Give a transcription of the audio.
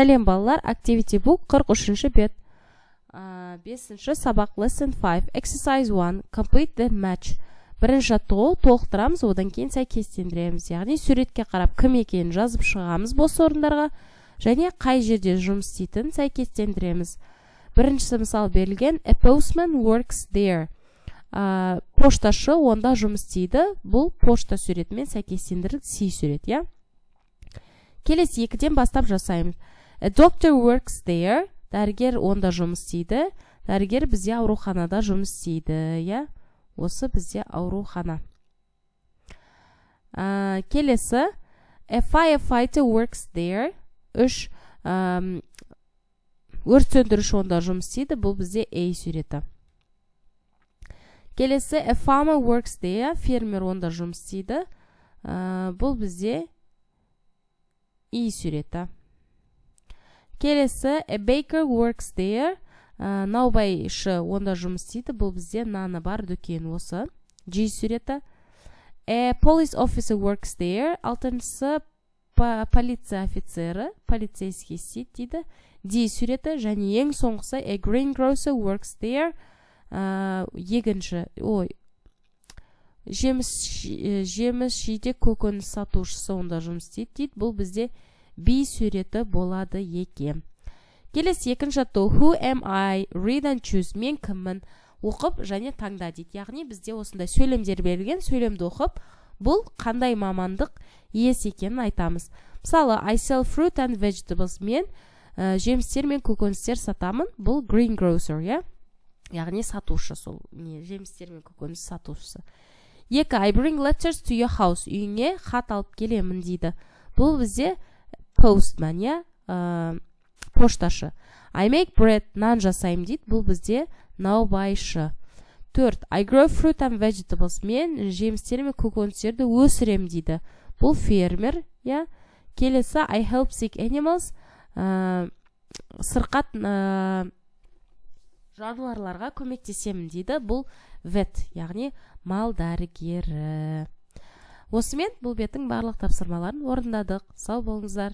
Сәлем балалар, Activity Book 43-ші бет. 5-ші сабақ Lesson 5, Exercise 1, Complete the Match. Бірінші толықтырамыз, одан кейін сәйкестендіреміз. Яғни суретке қарап кім екенін жазып шығамыз бос орындарға, және қай жерде жұмыс істейтінін сәйкестендіреміз. Біріншісі мысал берілген, A postman works there. Пошташы онда жұмыс істейді. Бұл пошта суретімен сәйкестендірілді C сурет, я? Келесі екіден бастап жасаймыз. A doctor works there. Дәрігер онда жұмыс істейді. Дәрігер бізде ауруханада жұмыс істейді, я? Осы бізде аурухана. Келесі, A firefighter works there. 3. Өрт сөндіруші онда жұмыс істейді. Бұл бізде A суреті. Келесі, A farmer works there. Фермер онда жұмыс істейді. Бұл бізде E суреті. Келесі, A baker works there. Наубайшы онда жұмыс істейді. Бұл бізде наны бар дүкен осы. G суреті. A police officer works there. Алтыншысы полиция офицері, полицейский істейді дейді. D суреті. Және ең соңғысы A greengrocer works there. Егінші, жеміс жидек көкөніс сатушысы онда жұмыс істейді дейді. Бұл бізде B суреті болады екен. Келесі екінші Who am I? Read and choose. Мен кіммін? Оқып және таңда дейді. Яғни бізде осындай сөйлемдер берілген, сөйлемді оқып, бұл қандай мамандық иесі екенін айтамыз. Мысалы, I sell fruit and vegetables. Мен жемістер мен көкөністер сатамын. Бұл greengrocer, я? Яғни сатушы, сол жемістер мен көкөніс сатушысы. 2. I bring letters to your house. Үйіңе хат алып келемін дейді. Бұл бізде postman, я? Пошташы. I make bread. Нан жасаймын дейді. Бұл бізде наубайшы. 4. I grow fruit and vegetables. Мен жемістер мен көкөністерді өсірем дейді. Бұл фермер, я? Келесі I help sick animals. Сырқат жануарларға көмектесемін дейді. Бұл vet, яғни мал дәрігері. Осымен бұл беттің барлық тапсырмаларын орындадық. Сау болыңыздар.